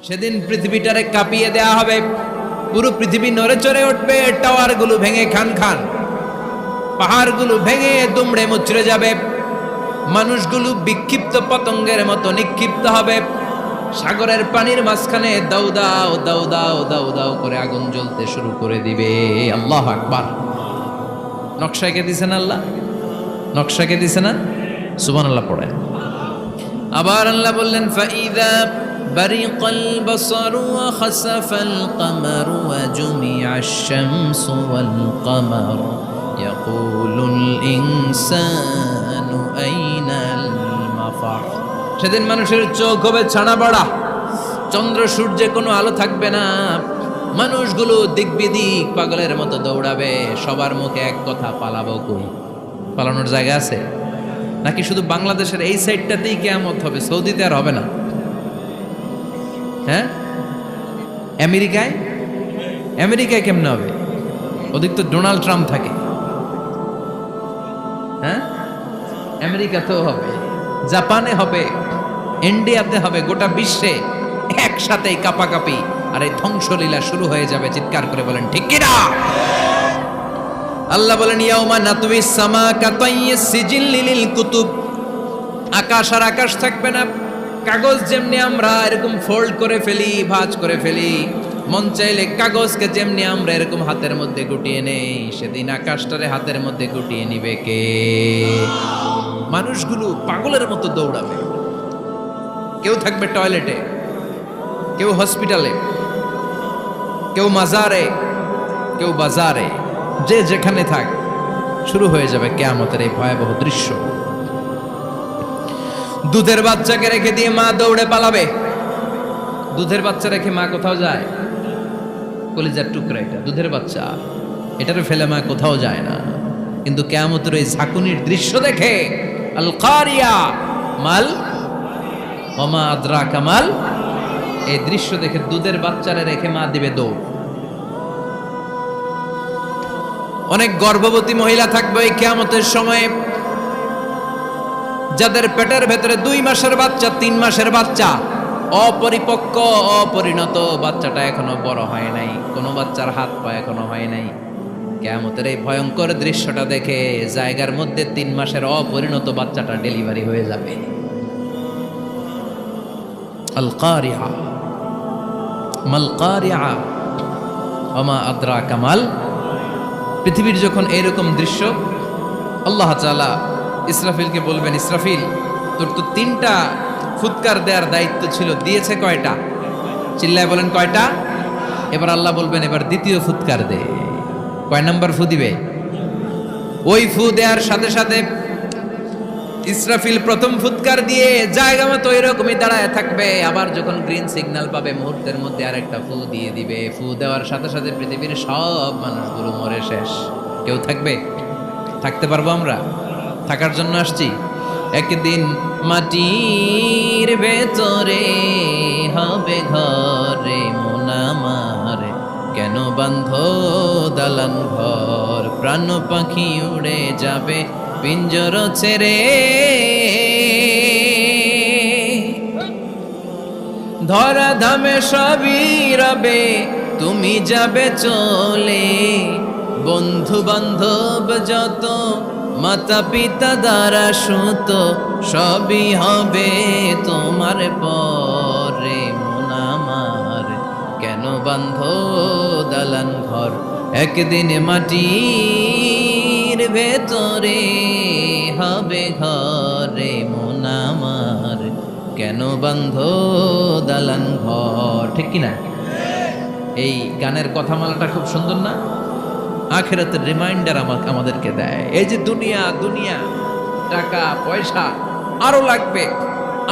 সেদিন পৃথিবীটারে কাঁপিয়ে দেয়া হবে, পুরো পৃথিবী নড়ে চড়ে উঠবে, টাওয়ারগুলো ভেঙে খান খান, পাহাড়গুলো ভেঙে দুমড়ে মুচড়ে যাবে, মানুষগুলো বিক্ষিপ্ত পতঙ্গের মতো নিক্ষিপ্ত হবে, সাগরের পানির মাঝখানে দাউ দাউ দাউ দাউ দাউ দাউ করে আগুন জ্বলতে শুরু করে দিবে। আল্লাহু আকবার। নকশা কে দিছেন আল্লাহ? নকশা কে দিছে না? সুবহানাল্লাহ পড়ে। আবার আল্লাহ বললেন ফাইদা বারিকাল বাসারু ওয়া খাসাফাল কামারু ওয়া জুমিআশ শামসু ওয়াল কামার ইয়াকুলুল ইনসানু আইনাল মাফার। সেদিন মানুষের চোখ হবে ছানা বড়া, চন্দ্র সূর্যে কোনো আলো থাকবে না, মানুষগুলো দিক বিদিক পাগলের মতো দৌড়াবে, সবার মুখে এক কথা, পালাবো কই? পালানোর জায়গা আছে নাকি শুধু বাংলাদেশের এই সাইডটাতেই কিয়ামত হবে? সৌদিতে আর হবে না? হ্যাঁ, আমেরিকায় কেমনে হবে? ওদিক তো ডোনাল্ড ট্রাম্প থাকে। হ্যাঁ, আমেরিকাতেও হবে, জাপানে হবে, ইন্ডিয়াতে হবে, গোটা বিশ্বে একসাথেই কাপাকাপি আর এই ধ্বংসলীলা শুরু হয়ে যাবে। চিৎকার করে বলেন ঠিক কিনা? আল্লাহ বলেন ইয়াউমা নাতউইস সামা কাতাইয়িস সিজিল্লি লিল কুতুব। আকাশ আর আকাশ থাকবে না, কাগজ যেমনি আমরা এরকম ফোল্ড করে ফেলি, ভাঁজ করে ফেলি, মন চাইলে কাগজকে যেমনি আমরা এরকম হাতের মধ্যে গুটিয়ে নেই, সেদিন আকাশটারে হাতের মধ্যে গুটিয়ে নিবে কে? মানুষগুলো পাগলের মতো দৌড়াবে, কেউ থাকবে টয়লেটে, কেউ হসপিটালে, কেউ মাজারে, কেউ বাজারে, যে যেখানে থাক, শুরু হয়ে যাবে কিয়ামতের এই ভয়াবহ দৃশ্য। দুধের বাচ্চাকে রেখে দিয়ে মা দৌড়ে পালাবে। দুধের বাচ্চা রেখে মা কোথাও যায়? কলিজার টুকরা এটা, দুধের বাচ্চা, এটারে ফেলে মা কোথাও যায় না। কিন্তু কিয়ামতের এই ঝাঁকুনির দৃশ্য দেখে আল কারিয়া মাল ওমা আদরাকা মাল, এই দৃশ্য দেখে দুধের বাচ্চারে রেখে মা দিবে দৌড়। অনেক গর্ভবতী মহিলা থাকবে এই কিয়ামতের সময়ে, যাদের পেটের ভেতরে 2 মাসের বাচ্চা, 3 মাসের বাচ্চা, অপরিপক্ক অপরিণত, বাচ্চাটা এখনো বড় হয় নাই, কোনো বাচ্চার হাত পা এখনো হয় নাই। কিয়ামতের এই ভয়ঙ্কর দৃশ্যটা দেখে জায়গার মধ্যে 3 মাসের অপরিণত বাচ্চাটা ডেলিভারি হয়ে যাবে। আল কারিয়া মাল কারিয়া ওমা আদরাকা মাল। পৃথিবীর যখন এরকম দৃশ্য, আল্লাহ তাআলা ইসরাফিলকে বলবেন, ইসরাফিল তোর তো 3টা ফুৎকার দেওয়ার দায়িত্ব ছিল, দিয়েছে কয়টা? চিল্লায় বলেন কয়টা? এবার আল্লাহ বলবেন এবার দ্বিতীয় ফুৎকার দে। কয় নাম্বার ফু দিবে? ওই ফু দেওয়ার সাথে সাথে ইসরাফিল প্রথম ফুৎকার দিয়ে জায়গা মতো এরকমই দাঁড়ায় থাকবে, আবার যখন গ্রিন সিগন্যাল পাবে মুহূর্তের মধ্যে আরেকটা ফু দিয়ে দিবে। ফু দেওয়ার সাথে সাথে পৃথিবীর সব মানুষগুলো মরে শেষ, কেউ থাকবে? থাকতে পারবো আমরা? থাকার জন্য আসছি। একদিন মাটির ভেতরে হবে ঘরে মন আমার, কেন বান্ধ দালান ঘর, প্রাণ পাখি উড়ে যাবে পিঞ্জর ছেড়ে, ধরা ধামে সবই রবে তুমি যাবে চলে, বন্ধু বান্ধব যত মাতা পিতা দ্বারা সুত সবই হবে তোমার পরে মন আমার, কেন বান্ধ দালান ঘর, একদিন মাটির ভেতরে হবে ঘরে মন আমার, কেন বান্ধ দালান ঘর। ঠিক কিনা? এই গানের কথামালাটা খুব সুন্দর না? আখিরাতের রিমাইন্ডার আমাদেরকে দেয়। এই যে দুনিয়া দুনিয়া, টাকা পয়সা আরো লাগবে,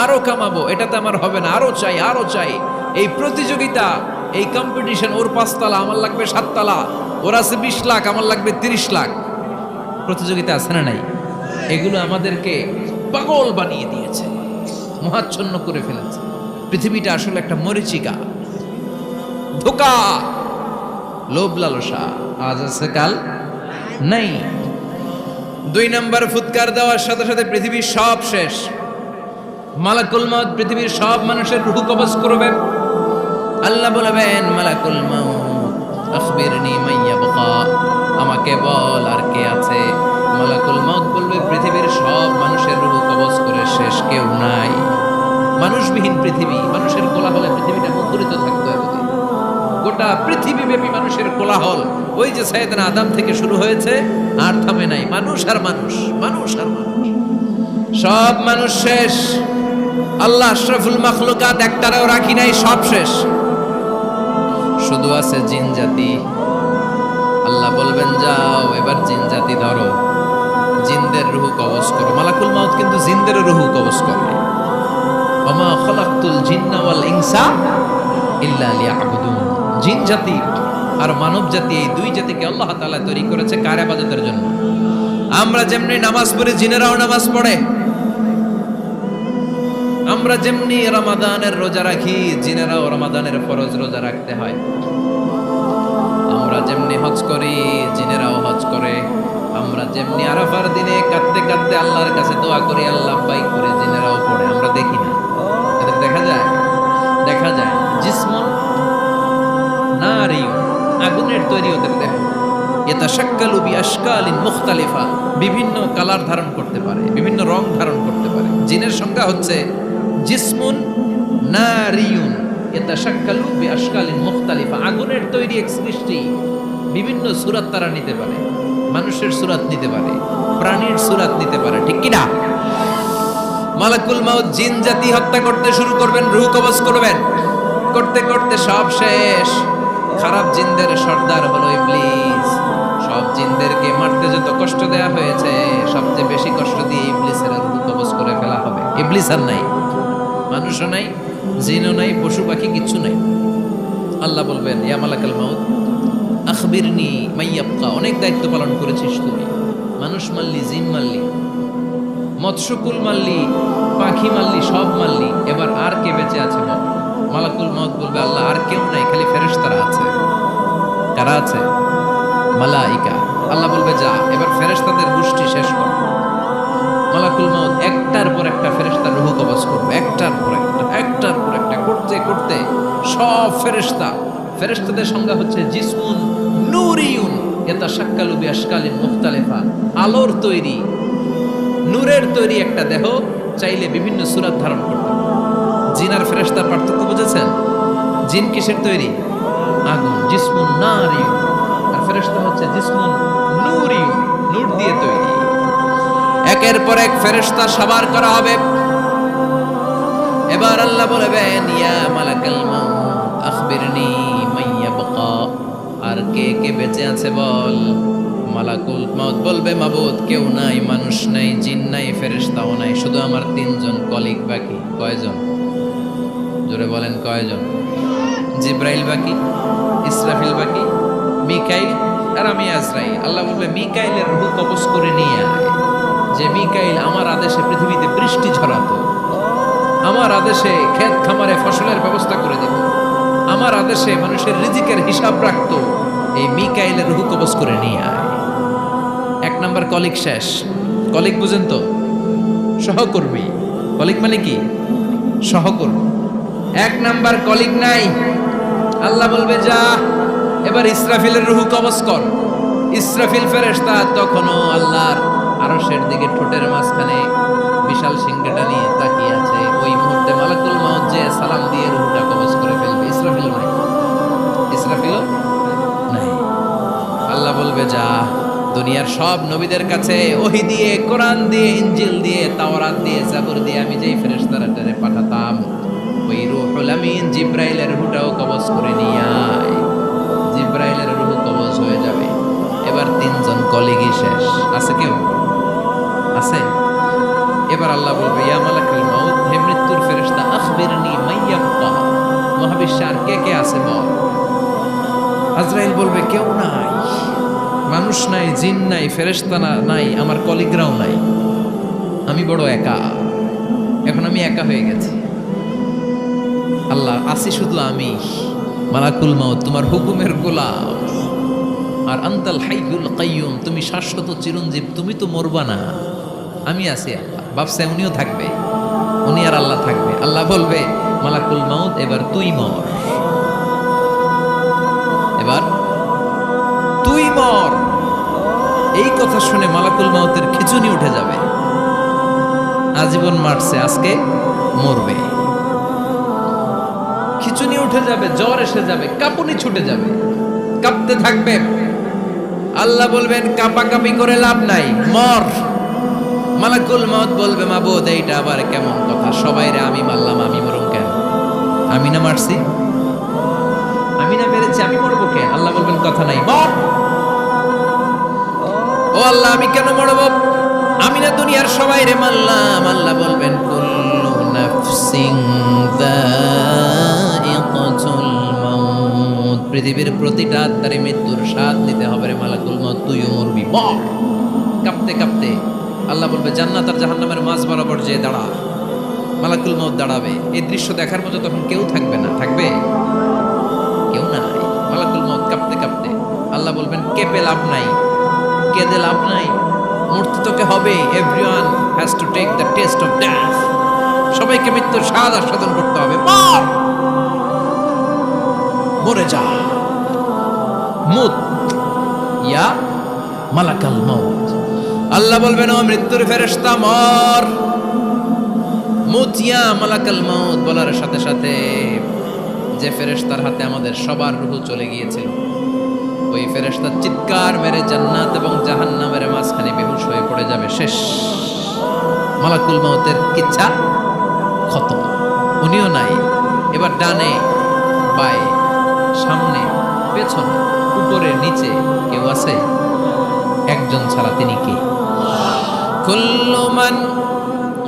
আরো কামাবো, এটাতে আমার হবে না, আরো চাই আরো চাই। এই প্রতিযোগিতা, এই কম্পিটিশন, ওর 5 তলা আমার লাগবে 7 তলা, ওর আছে 20 লাখ আমার লাগবে 30 লাখ, প্রতিযোগিতা আছে না নাই? এগুলো আমাদেরকে পাগল বানিয়ে দিয়েছে, মহাচ্ছন্ন করে ফেলেছে। পৃথিবীটা আসলে একটা মরীচিকা, ধোঁকা, লোভ লালসা, আজ আছে কাল নাই। 2 নাম্বার ফুৎকার দেওয়ার সাথে সাথে পৃথিবীর সব শেষ। মালাকুল মউত পৃথিবীর সব মানুষের রূহ কবজ করবে। আল্লাহ বলবেন মালাকুল মাউত আখবিরনি মান ইয়াবকা, আমাকে বল আর কে আছে। মালাকুল মাউত বলবে পৃথিবীর সব মানুষের রূহ কবজ করে শেষ, কেউ নাই। মানুষবিহীন পৃথিবী, মানুষের কোলাহলে পৃথিবীটা মুখরিত থাকতো এতদিন। গোটা পৃথিবীব্যাপী মানুষের কোলাহল, ওই যে সাইয়েদনা আদম থেকে শুরু হয়েছে আর থামে নাই। মানুষ আর মানুষ, মানুষ আর মানুষ, সব মানুষ শেষ। আল্লাহ আশরাফুল মাখলুকাত একটারেও রাখি নাই, সব শেষ। শুধু আছে জিন জাতি। আল্লাহ বলবেন যাও এবার জিন জাতি ধরো, জিনদের রূহ কবজ করো। মালাকুল মাউত কিন্তু জিনদের রূহ কবজ করে। ওমা খালাকতুল জিন্না ওয়াল ইনসা ইল্লা লিয়াবুদুন। জিন জাতি আর মানব জাতি, এই দুই জাতিকে আল্লাহ তাআলা তৈরি করেছে কার ইবাদতের জন্য। আমরা যেমনি নামাজ পড়ি, জিনেরাও নামাজ পড়ে। আমরা যেমনি রমাদানের রোজা রাখি, জিনেরাও রমাদানের ফরজ রোজা রাখতে হয়। আমরা যেমনি হজ করি, জিনেরাও হজ করে। আমরা যেমনি আরাফার দিনে কাঁদতে কাঁদতে আল্লাহর কাছে দোয়া করি, আল্লাহ বাইক করে, জিনেরাও পড়ে। আমরা দেখি না, এদের দেখা যায়, দেখা যায়। জিসমুন নারী, আগুনের তৈরি ওদের দেহ। ইয়াতাশাক্কালু বিআশকালিন মুখতালিফা, বিভিন্ন কালার ধারণ করতে পারে, বিভিন্ন রং ধারণ করতে পারে। জিনের সংখ্যা হচ্ছে জিসমুন নারিয়ুন ইয়াতাশাক্কালু বিআশকালিন মুখতালিফা, আগুনের তৈরি এক সৃষ্টি। বিভিন্ন সূরত তারা নিতে পারে, মানুষের সূরত নিতে পারে, প্রাণীর সূরত নিতে পারে, ঠিক কি না? মালাকুল মাউত জিন জাতি হত্যা করতে শুরু করবেন, রূহ কবজ করবেন। করতে করতে সব শেষ। খারাপ জিনদের সর্দার হলো ইবলিস। সব জিনদেরকে মারতে যত কষ্ট দেয়া হয়েছে, সবচেয়ে বেশি কষ্ট দিয়ে ইবলিসের রূহ কবজ করে ফেলা হবে। ইবলিস আর নাই, মানুষও নাই, জিনও নাই, পশু পাখি কিচ্ছু নাই। আল্লাহ বলবেন ইয়া মালাকুল মাউত আখবিরনি মান ইয়াবকা, অনেক দায়িত্ব পালন করেছিস তুই। মানুষ মারলি, জিন মারলি, মৎস্যকুল মারলি, পাখি মারলি, সব মারলি, এবার আর কে বেঁচে আছে বল। মালাকুল মাউত বলবে আল্লাহ আর কেউ নাই, খালি ফেরেশতারা আছে। কারা আছে? মালাইকা। আল্লাহ বলবে যা এবার ফেরেশতাদের গোষ্ঠী শেষ কর। মালাকুল মাউত একটার পর একটা ফেরেশতার রূহ কবজ করবে, একটার পর একটা, একটার পর একটা, করতে করতে সব ফেরেশতা। ফেরেশতাদের সংজ্ঞা হচ্ছে জিসমুন নূরিয়ুন ইয়াতাশাক্কালু বিআশকালিন মুখতালিফা, আলোর তৈরি, নূরের তৈরি একটা দেহ, চাইলে বিভিন্ন সূরত ধারণ করতে পারে। জিন আর ফেরেশতার পার্থক্য বুঝেছেন? জিন কিসের তৈরি? আগুন, জিসমুন নারিয়ুন। আর ফেরেশতা হচ্ছে জিসমুন নূরিয়ুন, নূর দিয়ে তৈরি। একের পর এক ফেরেশতা সবার করা হবে। এবার আল্লাহ বলবেন ইয়া মালাকাল মাউত আখবিরনি মান ইয়াবকা, আর কে কে বেঁচে আছে বল। মালাকুল মাউত বলবে মাবুদ কেউ নাই, মানুষ নাই, জিন নাই, ফেরেশতাও নাই, শুধু আমার তিনজন কলিগ বাকি। কয়জন? জোরে বলেন কয়জন? জিব্রাইল বাকি, ইসরাফিল বাকি, মিকাইল আর আমি আজরাইল। আল্লাহ বলবে মিকাইলের রূহ কবজ করে নিয়ে আয়। যে মিকাইল আমার আদেশে পৃথিবীতে বৃষ্টি ঝরাতো, আমার আদেশে ক্ষেত খামারে ফসলের ব্যবস্থা করে দিত, আমার আদেশে মানুষের রিজিকের হিসাব রাখতো, এই মিকাইলের রূহ কবজ করে নিয়ে আয়। এক নাম্বার কলিগ শেষ। কলিগ বুঝেন তো? সহকর্মী। কলিগ মানে কি? সহকর্মী। এক নাম্বার কলিগ নাই। আল্লাহ বলবে যা এবার ইসরাফিলের রূহ কবজ কর। ইসরাফিল ফেরেশতা তখনও আল্লাহর আরশের দিকে ঠোঁটের মাঝখানে বিশাল সিংহটা নিয়ে তাকিয়ে আছে। ওই মুহূর্তে মালাকুল মাউত যে সালাম দিয়ে রূহটা কবজ করে ফেলবে। ইসরাফিল নাই, ইসরাফিল নাই। আল্লাহ বলবে যা দুনিয়ার সব নবীদের কাছে ওহী দিয়ে, কোরআন দিয়ে, ইনজিল দিয়ে, তাওরাত দিয়ে, জাবুর দিয়ে আমি যেই ফেরেশতারা পাঠাতাম, ওই রূহুল আমিন জিব্রাইলের রূহটাও কবজ করে নিয়ে আয়। জিব্রাইলের রূহ কবজ হয়ে যাবে। এবার তিনজন কলিগই শেষ। আছে কেউ? আছে? এবার আল্লাহ বলবে ইয়া মালাকুল মাউত, হে মৃত্যুর ফেরেশতা আখবিরনি মান ইয়াবকা, মহাবিশ্বে আর কে কে আছে বল। আজরাইল বলবে কেউ নাই, মানুষ নাই, জিন নাই, ফেরেশতা নাই, আমার কলিগরাও নাই, আমি বড় একা। এখন আমি একা হয়ে গেছি। আল্লাহ আসি শুধু আমি। মালাকুল মাউত তোমার হুকুমের গোলাম। আর আনতাল হাইয়ুল কাইয়ুম, তুমি শাশ্বত চিরঞ্জীব, তুমি তো মরবা না, আমি আছি। আল্লাহ ভাবছে উনিও থাকবে, উনি আর আল্লাহ থাকবে। আল্লাহ বলবে মালাকুল মাউত এবার তুই মর। এই কথা শুনে মালাকুল মাউতের খিচুনি উঠে যাবে। আজীবন মারছে, আজকে মরবে। খিচুনি উঠে যাবে, জ্বর এসে যাবে, কাঁপুনি ছুটে যাবে, কাঁপতে থাকবে। আল্লাহ বলবেন কাঁপাকাঁপি করে লাভ নাই, মর। মালাকুল মাউত বলবে মাবুদ এইটা আবার কেমন কথা, সবাই রে আমি মারলাম, আমি মরুম কেন? আমি না মারছি, আমি না মেরেছি, আমি মরবো কেন? আল্লাহ বলবেন কথা নাই, মর। ও আল্লাহ আমি কেন মরবো? আমি না দুনিয়ার সবাই রে মারলাম। আল্লাহ বলবেন কুল্লু নাফসিন যায়িকাতুল মাউত, পৃথিবীর প্রতিটা আত্মারে মৃত্যুর স্বাদ নিতে হবে রে মালাকুল মাউত, তুইও মরবি, মর। কাঁপতে কাঁপতে আল্লাহ বলবে জান্নাত আর জাহান্নামের মাঝ বরাবর যে দাঁড়া। মালাকুল মাউত দাঁড়াবে, এই দৃশ্য দেখার মতো তখন কেউ থাকবে না, থাকবে কেউ নাই। মালাকুল মাউত কাঁপতে কাঁপতে আল্লাহ বলবেন কেঁপে লাভ নাই, কেঁদে লাভ নাই, মরতে তোকে হবে। Everyone has to take the test of death, সবাইকে মৃত্যুর স্বাদ আস্বাদন করতে হবে, মর, মরে যা। মুত ইয়া মালাকাল মাউত। আল্লাহ বলবেন ও মৃত্যুর ফেরেশতা মর। মুত ইয়া মালাকাল মাউত বলার সাথে সাথে যে ফেরেশতার হাতে আমাদের সবার রূহ চলে গিয়েছিল, ওই ফেরেশতার চিৎকার মেরে জান্নাত এবং জাহান্নামের মাঝখানে বেহুশ হয়ে পড়ে যাবে, শেষ। মালাকুল মাউতের কিচ্ছা খতম, উনিও নাই। এবার ডানে বায়ে সামনে পেছনে উপরে নিচে কেউ আছে? একজন ছাড়া, তিনি কে? কুল্লু মান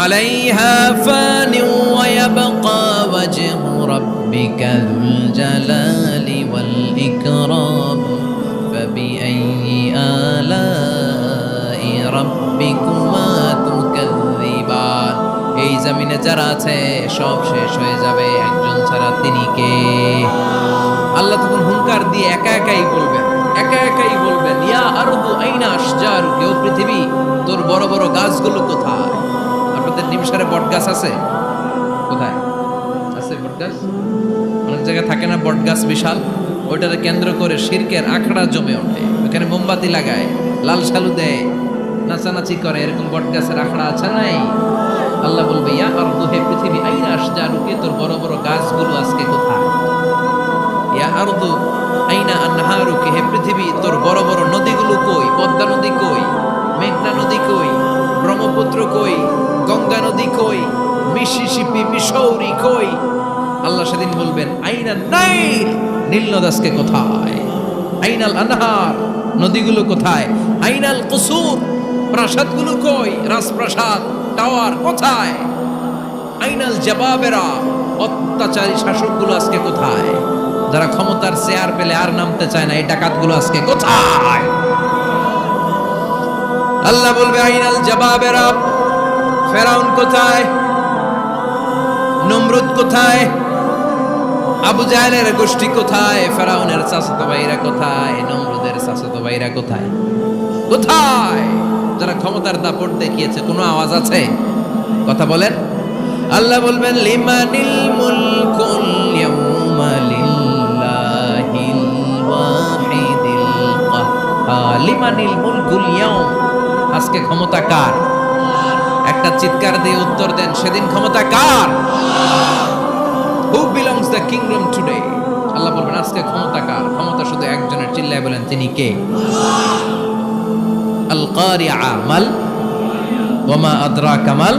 আলাইহা ফানি ওয়া ইয়াবকা ওয়াজহু রাব্বিকা যুল জালালি ওয়াল ইকরাম ফাবিআইয়ি আলাই রাব্বিকুমা তুকাযযিবান। এই জমিনে যারা আছে সব শেষ হয়ে যাবে, একজন ছাড়া, তিনি কে? আল্লাহ তখন হুঙ্কার দিয়ে একা একাই বলবেন, একা একাই বলবেন ইয়া আরদু আইনা আশজারুকি, ও পৃথিবী তোর বড় বড় গাছগুলো কোথায়? আপনাদের নিমসারে বট গাছ আছে? কোথায় আছে বট গাছ? অনেক জায়গায় থাকে না বট গাছ বিশাল, ওইটারে কেন্দ্র করে শিরকের আখড়া জমে ওঠে, ওখানে মোমবাতি লাগায়, লাল শালু দেয়, নাচানাচি করে, এরকম বট গাছের আখড়া আছে নাই? আল্লাহ বলবে ইয়া আরদু, হে পৃথিবী, আইনা আশজারুকি, তোর বড় বড় গাছগুলো আজকে কোথায়? ইয়া আরদু আইনা আনহারুকি, হে পৃথিবী তোর বড় বড় নদীগুলো কই? পদ্মা নদী কই? মেঘনা নদী কই? ব্রহ্মপুত্র কই? গঙ্গা নদী কই? মিসিসিপি, মিসৌরি কই? আল্লাহ সেদিন বলবেন আইনা নাইল, নীল নদ আজকে কোথায়? আইনাল আনহার, নদীগুলো কোথায়? আইনাল কুসুর, প্রাসাদগুলো কই? রাজপ্রাসাদ, টাওয়ার কোথায়? আইনাল জাবাবেরা, অত্যাচারী শাসকগুলো আজকে কোথায়? যারা ক্ষমতার চেয়ার পেলে আর নামতে চায় না, এই ডাকাতগুলো আজকে কোথায়? আল্লাহ বলবে আইনাল জাবাবেরা, ফেরাউন কোথায়? নমরুদ কোথায়? আবু জাহেলের গোষ্ঠী কোথায়? ফেরাউনের চাচাতো ভাইরা কোথায়? নমরুদের চাচাতো ভাইরা কোথায়? কোথায়? যারা ক্ষমতার দাপট দেখিয়েছে, কোনো আওয়াজ আছে? কথা বলেন। আল্লাহ বলবেন লিমানিল মুলকুল ইয়াউমা লিল্লাহিল ওয়াহিদিল কাহ্হার, লিমানিল মুলকুল ইয়াউম, আজকে ক্ষমতা কার? একটা চিৎকার দিয়ে উত্তর দেন, সেদিন ক্ষমতা কার? Who belongs the kingdom today? Allah বলবেন আজকে ক্ষমতা কার? ক্ষমতা শুধু একজনের, চিল্লায় বলেন তিনি কে? আল কারিআ মাল ওয়া মা আদরাকা মাল